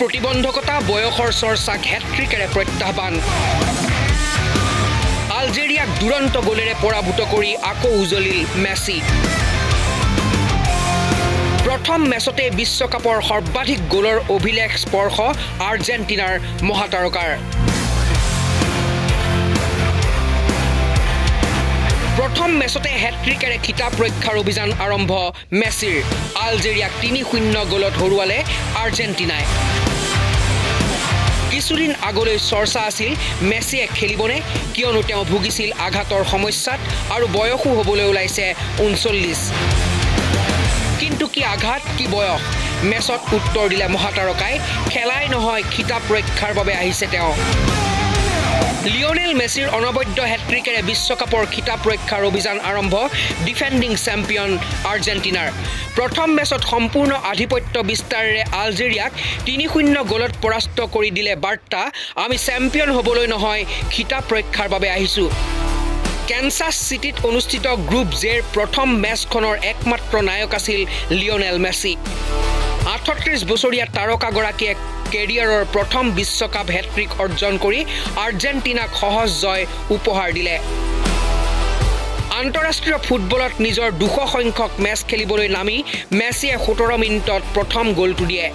প্ৰতিবন্ধকতা বয়সৰ চৰ্চাক হেট্ৰিকেৰে প্ৰত্যাহ্বান আলজেৰিয়াক দুৰন্ত গোলেৰে পৰাভূত কৰি আকৌ উজলিল মেছি প্ৰথম মেচতে বিশ্বকাপৰ সৰ্বাধিক গোলৰ অভিলেখ স্পৰ্শ আৰ্জেণ্টিনাৰ মহাতাৰকাৰ প্ৰথম মেচতে হেট্ৰিকেৰে খিতাপ ৰক্ষাৰ অভিযান আৰম্ভ মেছিৰ আলজেৰিয়াক ৩-০ গোলত হৰুৱালে আৰ্জেণ্টিনাই কিছুদিন আগলৈ চৰ্চা আছিল মেছিয়ে খেলিবনে কিয়নো তেওঁ ভুগিছিল আঘাতৰ সমস্যাত আৰু বয়সো হ'বলৈ ওলাইছে ৩৯ কিন্তু কি আঘাত কি বয়স মেচত উত্তৰ দিলে মহাতাৰকাই খেলাই নহয় খিতাপ ৰক্ষাৰ বাবে আহিছে তেওঁ লিওনেল মেছিৰ অনবদ্য হেট্ৰিকেৰে বিশ্বকাপৰ খিতাপ ৰক্ষাৰ অভিযান আৰম্ভ ডিফেণ্ডিং চেম্পিয়ন আৰ্জেণ্টিনাৰ প্ৰথম মেচত সম্পূৰ্ণ আধিপত্য বিস্তাৰেৰে আলজেৰিয়াক ৩-০ গোলত পৰাস্ত কৰি দিলে বাৰ্তা আমি চেম্পিয়ন হ'বলৈ নহয় খিতাপ ৰক্ষাৰ বাবে আহিছোঁ কেনচাছ চিটিত অনুষ্ঠিত গ্ৰুপ জেৰ প্ৰথম মেচখনৰ একমাত্ৰ নায়ক আছিল লিওনেল মেছি ৩৮ বছৰীয়া তাৰকাগৰাকীয়ে কেৰিয়াৰৰ প্ৰথম বিশ্বকাপ হেট্ৰিক অৰ্জন কৰি আৰ্জেণ্টিনাক সহজ জয় উপহাৰ দিলে আন্তঃৰাষ্ট্ৰীয় ফুটবলত নিজৰ ২০০ সংখ্যক মেচ খেলিবলৈ নামি মেছিয়ে ১৭ মিনিটত প্ৰথম গ'লটো দিয়ে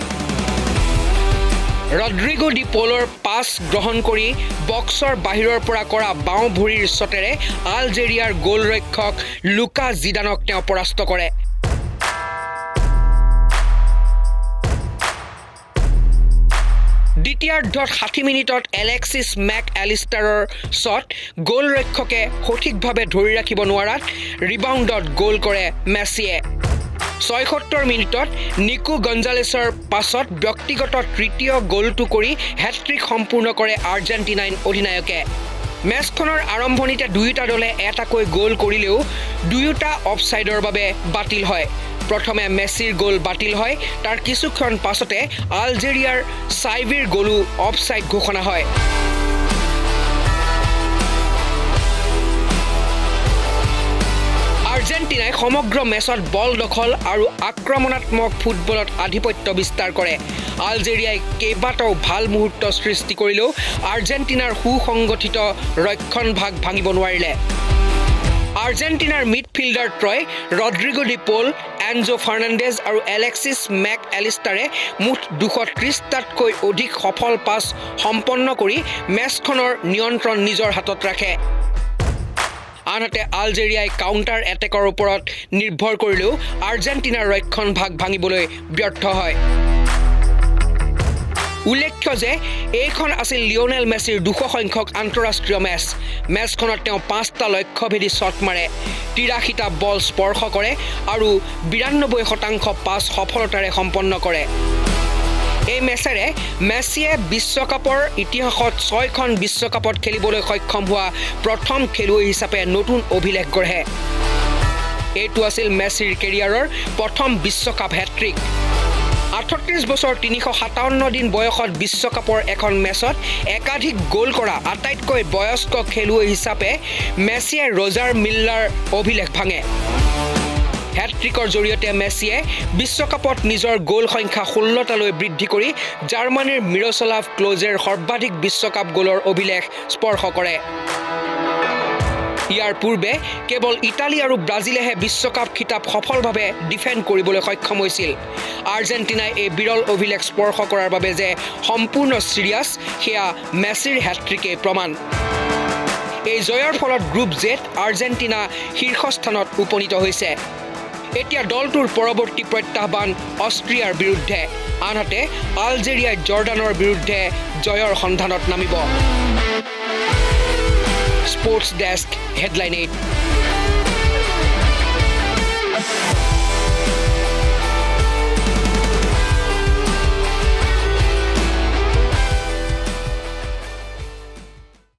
ৰড্ৰিগো ডি পলৰ পাছ গ্ৰহণ কৰি বক্সৰ বাহিৰৰ পৰা কৰা বাওঁ ভৰিৰ শ্বটেৰে আলজেৰিয়াৰ গ'লৰক্ষক লুকা জিদানক তেওঁ পৰাস্ত কৰে দ্বিতীয়াৰ্ধত ৬০ মিনিটত এলেক্সিছ মেক এলিষ্টাৰৰ শ্বট গ'লৰক্ষকে সঠিকভাৱে ধৰি ৰাখিব নোৱাৰাত ৰিবাউণ্ডত গ'ল কৰে মেছিয়ে ৭৬ মিনিটত নিকো গঞ্জালেছৰ পাছত ব্যক্তিগত তৃতীয় গ'লটো কৰি হেট্ৰিক সম্পূৰ্ণ কৰে আৰ্জেণ্টিনাইন অধিনায়কে মেচখনৰ আৰম্ভণিতে দুয়োটা দলে এটাকৈ গ'ল কৰিলেও দুয়োটা অফছাইডৰ বাবে বাতিল হয় প্ৰথমে মেছিৰ গ'ল বাতিল হয় তাৰ কিছুক্ষণ পাছতে আলজেৰিয়াৰ চাইভিৰ গ'লো অফছাইড ঘোষণা হয় আৰ্জেণ্টিনাই সমগ্ৰ মেচত বল দখল আৰু আক্ৰমণাত্মক ফুটবলত আধিপত্য বিস্তাৰ কৰে আলজেৰিয়াই কেইবাটাও ভাল মুহূৰ্ত সৃষ্টি কৰিলেও আৰ্জেণ্টিনাৰ সুসংগঠিত ৰক্ষণভাগ ভাঙিব নোৱাৰিলে আৰ্জেণ্টিনাৰ মিডফিল্ডাৰ ত্ৰয় Rodrigo De Paul Enzo Fernandez আৰু এলেক্সিছ মেক এলিষ্টাৰে মুঠ ২৩০টাতকৈ অধিক সফল পাছ সম্পন্ন কৰি মেচখনৰ নিয়ন্ত্ৰণ নিজৰ হাতত ৰাখে আনহাতে আলজেৰিয়াই কাউণ্টাৰ এটেকৰ ওপৰত নিৰ্ভৰ কৰিলেও আৰ্জেণ্টিনাৰ ৰক্ষণভাগ ভাঙিবলৈ ব্যৰ্থ হয় উল্লেখ্য যে এইখন আছিল লিওনেল মেছিৰ ২০০ সংখ্যক আন্তঃৰাষ্ট্ৰীয় মেচখনত তেওঁ ৫টা লক্ষ্যভেদী শ্বট মাৰে ৮৩টা বল স্পৰ্শ কৰে আৰু ৯২% পাছ সফলতাৰে সম্পন্ন কৰে এই মেচেৰে মেছিয়ে বিশ্বকাপৰ ইতিহাসত ৬খন বিশ্বকাপত খেলিবলৈ সক্ষম হোৱা প্ৰথম খেলুৱৈ হিচাপে নতুন অভিলেখ গঢ়ে এইটো আছিল মেছিৰ কেৰিয়াৰৰ প্ৰথম বিশ্বকাপ হেট্ৰিক ৩৮ বছৰ ৩৫৭ দিন বয়সত বিশ্বকাপৰ এখন মেচত একাধিক গ'ল কৰা আটাইতকৈ বয়স্ক খেলুৱৈ হিচাপে মেছিয়ে ৰজাৰ মিল্লাৰ অভিলেখ ভাঙে হেট্ৰিকৰ জৰিয়তে মেছিয়ে বিশ্বকাপত নিজৰ গ'ল সংখ্যা ১৬টালৈ বৃদ্ধি কৰি জাৰ্মানীৰ মিৰ'স্লাভ ক্ল'জেৰ সৰ্বাধিক বিশ্বকাপ গ'লৰ অভিলেখ স্পৰ্শ কৰে ইয়াৰ পূৰ্বে কেৱল ইটালী আৰু ব্ৰাজিলেহে বিশ্বকাপ খিতাপ সফলভাৱে ডিফেণ্ড কৰিবলৈ সক্ষম হৈছিল আৰ্জেণ্টিনাই এই বিৰল অভিলেখ স্পৰ্শ কৰাৰ বাবে যে সম্পূৰ্ণ চিৰিয়াছ সেয়া মেছিৰ হেট্ৰিকে প্ৰমাণ এই জয়ৰ ফলত গ্ৰুপ জেত আৰ্জেণ্টিনা শীৰ্ষস্থানত উপনীত হৈছে এতিয়া দলটোৰ পৰৱৰ্তী প্ৰত্যাহ্বান অষ্ট্ৰিয়াৰ বিৰুদ্ধে আনহাতে আলজেৰিয়াই জৰ্ডানৰ বিৰুদ্ধে জয়ৰ সন্ধানত নামিব স্পোৰ্টছ ডেস্ক হেডলাইন 8